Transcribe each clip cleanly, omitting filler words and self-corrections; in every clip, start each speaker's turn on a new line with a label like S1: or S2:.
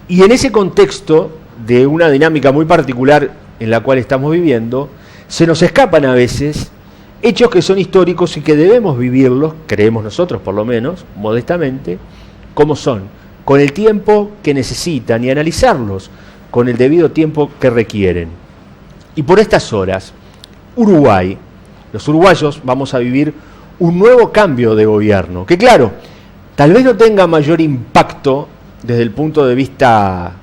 S1: Y en ese contexto de una dinámica muy particular en la cual estamos viviendo, se nos escapan a veces hechos que son históricos y que debemos vivirlos, creemos nosotros por lo menos, modestamente, como son, con el tiempo que necesitan y analizarlos con el debido tiempo que requieren. Y por estas horas, Uruguay, los uruguayos vamos a vivir un nuevo cambio de gobierno, que claro, tal vez no tenga mayor impacto desde el punto de vista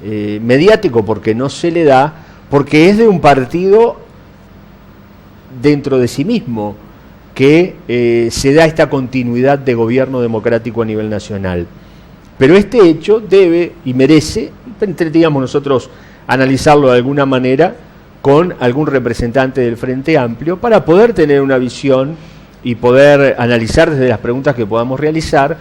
S1: mediático, porque no se le da, porque es de un partido dentro de sí mismo que se da esta continuidad de gobierno democrático a nivel nacional. Pero este hecho debe y merece, digamos nosotros, analizarlo de alguna manera con algún representante del Frente Amplio para poder tener una visión y poder analizar desde las preguntas que podamos realizar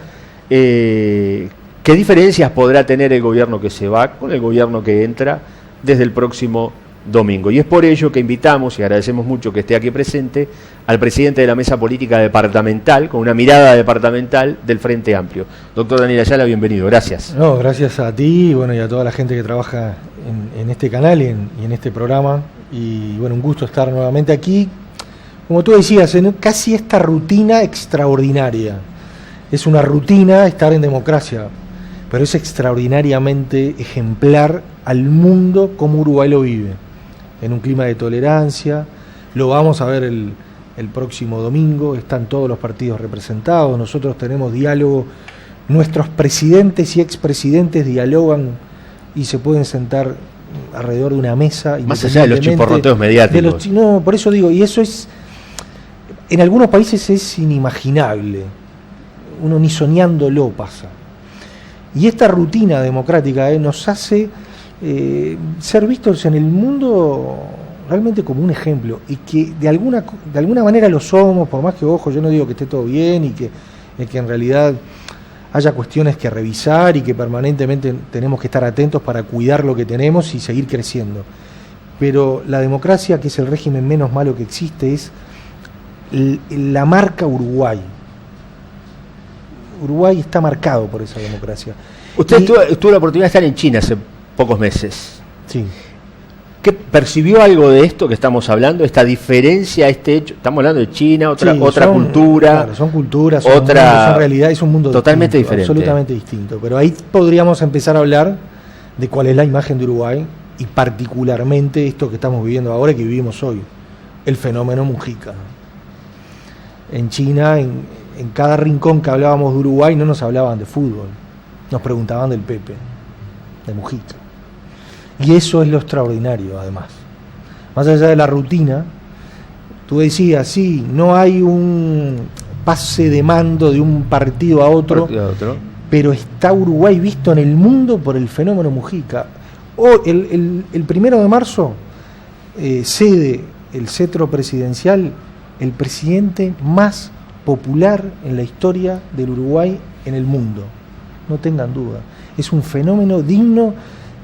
S1: qué diferencias podrá tener el gobierno que se va con el gobierno que entra desde el próximo domingo. Y es por ello que invitamos, y agradecemos mucho que esté aquí presente, al presidente de la Mesa Política Departamental, con una mirada departamental del Frente Amplio. Doctor Daniel Ayala, bienvenido. Gracias.
S2: No, gracias a ti, bueno, y a toda la gente que trabaja en este canal y en este programa. Y bueno, un gusto estar nuevamente aquí. Como tú decías, en casi esta rutina extraordinaria. Es una rutina estar en democracia, pero es extraordinariamente ejemplar al mundo como Uruguay lo vive, en un clima de tolerancia. Lo vamos a ver el próximo domingo, están todos los partidos representados, nosotros tenemos diálogo, nuestros presidentes y expresidentes dialogan y se pueden sentar alrededor de una mesa.
S1: Más allá de los chiporroteos mediáticos.
S2: No, por eso digo, y eso es, en algunos países es inimaginable, uno ni soñándolo pasa. Y esta rutina democrática nos hace ser vistos en el mundo realmente como un ejemplo, y que de alguna manera lo somos, por más que, ojo, yo no digo que esté todo bien y que en realidad haya cuestiones que revisar y que permanentemente tenemos que estar atentos para cuidar lo que tenemos y seguir creciendo. Pero la democracia, que es el régimen menos malo que existe, es la marca Uruguay. Uruguay está marcado por esa democracia.
S1: Usted tuvo la oportunidad de estar en China hace pocos meses.
S2: Sí.
S1: ¿Qué percibió algo de esto que estamos hablando, esta diferencia, este hecho? Estamos hablando de China, otra cultura.
S2: Claro, son culturas,
S1: son
S2: realidad, es un mundo
S1: totalmente diferente.
S2: Absolutamente distinto. Pero ahí podríamos empezar a hablar de cuál es la imagen de Uruguay y particularmente esto que estamos viviendo ahora y que vivimos hoy, el fenómeno Mujica. En China, en cada rincón que hablábamos de Uruguay no nos hablaban de fútbol, nos preguntaban del Pepe, de Mujica. Y eso es lo extraordinario, además. Más allá de la rutina, tú decías, sí, no hay un pase de mando de un partido a otro, pero está Uruguay visto en el mundo por el fenómeno Mujica. El 1 de marzo cede el cetro presidencial el presidente más popular en la historia del Uruguay en el mundo. No tengan duda. Es un fenómeno digno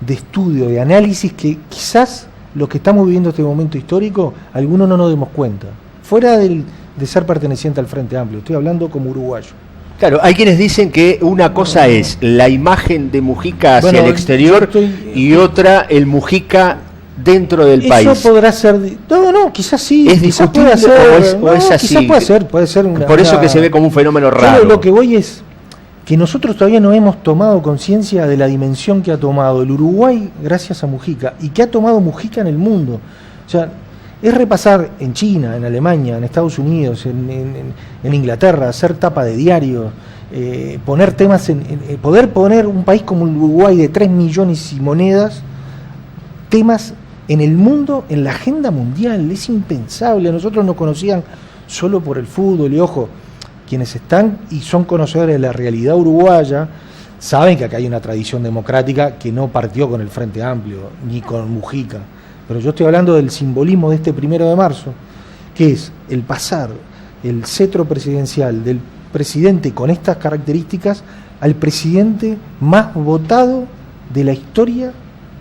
S2: de estudio, de análisis, que quizás los que estamos viviendo este momento histórico, algunos no nos demos cuenta. Fuera de ser perteneciente al Frente Amplio, estoy hablando como uruguayo.
S1: Claro, hay quienes dicen que una cosa es la imagen de Mujica hacia el exterior y otra el Mujica dentro del país.
S2: Eso podrá ser... No, quizás sí.
S1: ¿Es discutible o es así?
S2: Quizás puede ser una...
S1: Por eso que se ve como un fenómeno raro.
S2: Lo que voy es que nosotros todavía no hemos tomado conciencia de la dimensión que ha tomado el Uruguay gracias a Mujica y que ha tomado Mujica en el mundo. O sea, es repasar en China, en Alemania, en Estados Unidos, en Inglaterra, hacer tapa de diario, poner temas, poder poner un país como el Uruguay de 3 millones y monedas, temas en el mundo, en la agenda mundial. Es impensable. A nosotros nos conocían solo por el fútbol y, ojo, quienes están y son conocedores de la realidad uruguaya saben que acá hay una tradición democrática que no partió con el Frente Amplio ni con Mujica, pero yo estoy hablando del simbolismo de este 1 de marzo, que es el pasar el cetro presidencial del presidente con estas características al presidente más votado de la historia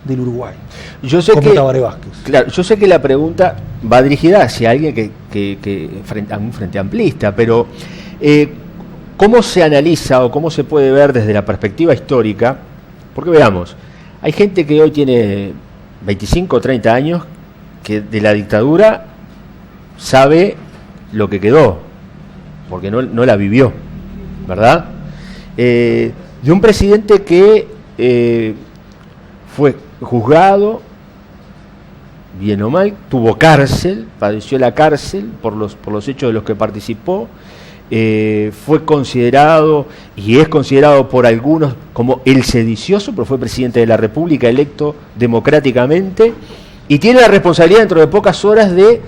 S2: del Uruguay.
S1: Yo sé que Tabaré Vázquez. Claro, yo sé que la pregunta va dirigida hacia alguien que a un frente amplista, pero ¿cómo se analiza o cómo se puede ver desde la perspectiva histórica? Porque veamos, Hay gente que hoy tiene 25 o 30 años que de la dictadura sabe lo que quedó, porque no la vivió, ¿verdad? De un presidente que fue juzgado, bien o mal, tuvo cárcel, padeció la cárcel por los hechos de los que participó, fue considerado y es considerado por algunos como el sedicioso, pero fue presidente de la República electo democráticamente y tiene la responsabilidad dentro de pocas horas de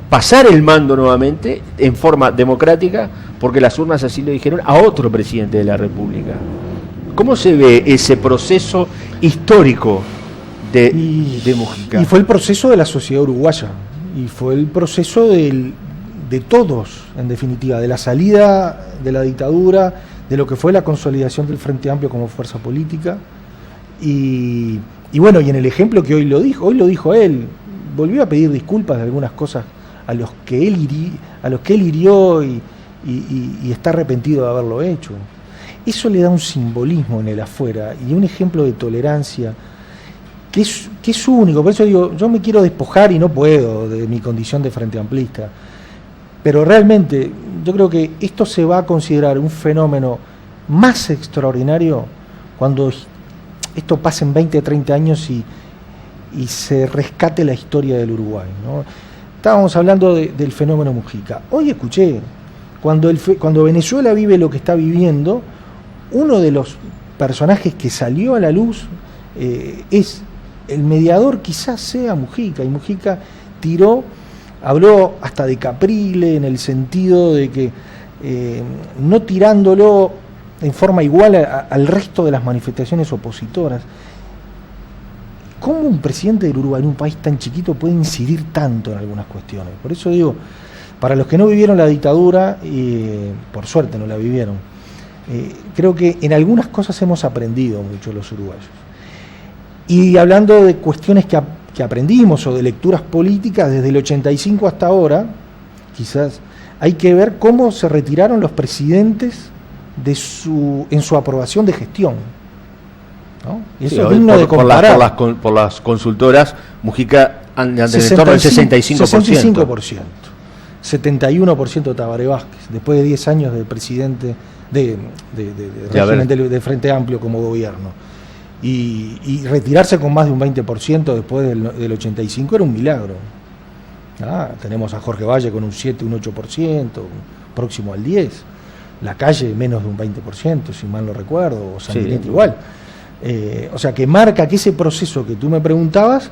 S1: pasar el mando nuevamente en forma democrática, porque las urnas así lo dijeron, a otro presidente de la República. ¿Cómo se ve ese proceso histórico de Mujica?
S2: Y fue el proceso de la sociedad uruguaya, y fue el proceso de todos, en definitiva, de la salida de la dictadura, de lo que fue la consolidación del Frente Amplio como fuerza política, y bueno, y en el ejemplo que hoy lo dijo él, volvió a pedir disculpas de algunas cosas a los que él hirió y está arrepentido de haberlo hecho. Eso le da un simbolismo en el afuera y un ejemplo de tolerancia que es único. Por eso digo, yo me quiero despojar y no puedo de mi condición de frente amplista. Pero realmente yo creo que esto se va a considerar un fenómeno más extraordinario cuando esto pase en 20, 30 años y se rescate la historia del Uruguay, ¿no? Estábamos hablando del fenómeno Mujica. Hoy escuché, cuando Venezuela vive lo que está viviendo, uno de los personajes que salió a la luz es el mediador, quizás sea Mujica, y Mujica habló hasta de Caprile en el sentido de que no tirándolo en forma igual al resto de las manifestaciones opositoras. ¿Cómo un presidente del Uruguay en un país tan chiquito puede incidir tanto en algunas cuestiones? Por eso digo, para los que no vivieron la dictadura, por suerte no la vivieron, creo que en algunas cosas hemos aprendido mucho los uruguayos. Y hablando de cuestiones que aprendimos o de lecturas políticas, desde el 85 hasta ahora, quizás hay que ver cómo se retiraron los presidentes en su aprobación de gestión, ¿no? Y eso es digno de comparar.
S1: Por las consultoras, Mujica anda en torno al 65%.
S2: 71% Tabaré Vázquez, después de 10 años de presidente de Frente Amplio como gobierno. Y retirarse con más de un 20% después del 85 era un milagro. Tenemos a Jorge Valle con un 7, un 8%, próximo al 10%. La Calle menos de un 20%, si mal no recuerdo, o Sanguinetti igual. O sea, que marca que ese proceso que tú me preguntabas,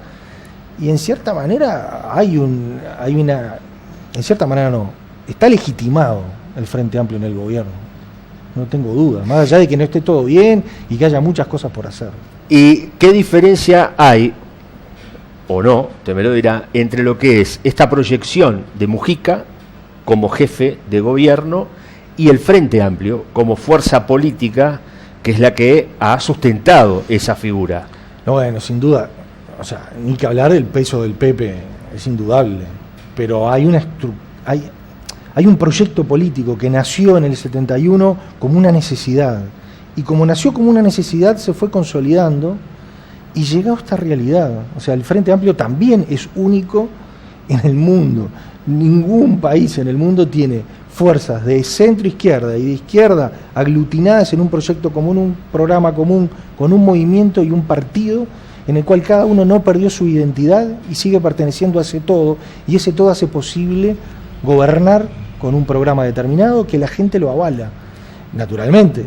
S2: y en cierta manera en cierta manera no, está legitimado el Frente Amplio en el gobierno, no tengo duda, más allá de que no esté todo bien y que haya muchas cosas por hacer.
S1: ¿Y qué diferencia hay, o no, te me lo dirá, entre lo que es esta proyección de Mujica como jefe de gobierno y el Frente Amplio como fuerza política que es la que ha sustentado esa figura?
S2: No, bueno, sin duda, o sea, ni que hablar del peso del Pepe, es indudable, pero hay un proyecto político que nació en el 71 como una necesidad, y como nació como una necesidad se fue consolidando y llegó a esta realidad. O sea, el Frente Amplio también es único en el mundo. Ningún país en el mundo tiene fuerzas de centro izquierda y de izquierda aglutinadas en un proyecto común, un programa común, con un movimiento y un partido en el cual cada uno no perdió su identidad y sigue perteneciendo a ese todo, y ese todo hace posible gobernar con un programa determinado que la gente lo avala. Naturalmente,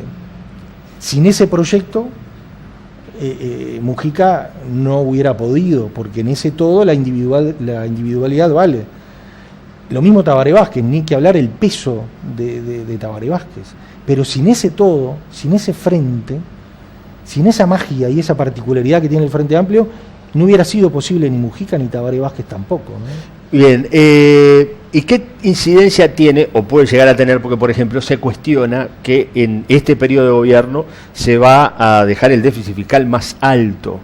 S2: sin ese proyecto, Mujica no hubiera podido, porque en ese todo la individualidad vale. Lo mismo Tabaré Vázquez, ni que hablar el peso de Tabaré Vázquez. Pero sin ese todo, sin ese frente, sin esa magia y esa particularidad que tiene el Frente Amplio, no hubiera sido posible ni Mujica ni Tabaré Vázquez tampoco, ¿no?
S1: Bien, ¿y qué incidencia tiene o puede llegar a tener? Porque, por ejemplo, se cuestiona que en este periodo de gobierno se va a dejar el déficit fiscal más alto,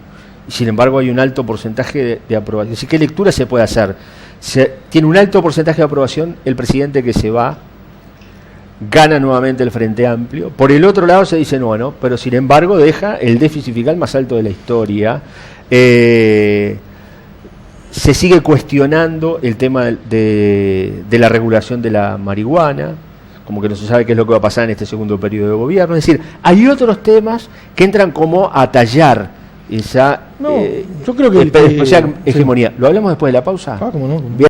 S1: y sin embargo hay un alto porcentaje de aprobación. Así, ¿qué lectura se puede hacer? Tiene un alto porcentaje de aprobación el presidente que se va, gana nuevamente el Frente Amplio. Por el otro lado se dice, no, pero sin embargo deja el déficit fiscal más alto de la historia. Se sigue cuestionando el tema de la regulación de la marihuana, como que no se sabe qué es lo que va a pasar en este segundo periodo de gobierno. Es decir, hay otros temas que entran como a tallar esa
S2: yo creo que
S1: hegemonía. ¿Lo hablamos después de la pausa?
S2: ¿Cómo no?
S1: Bien.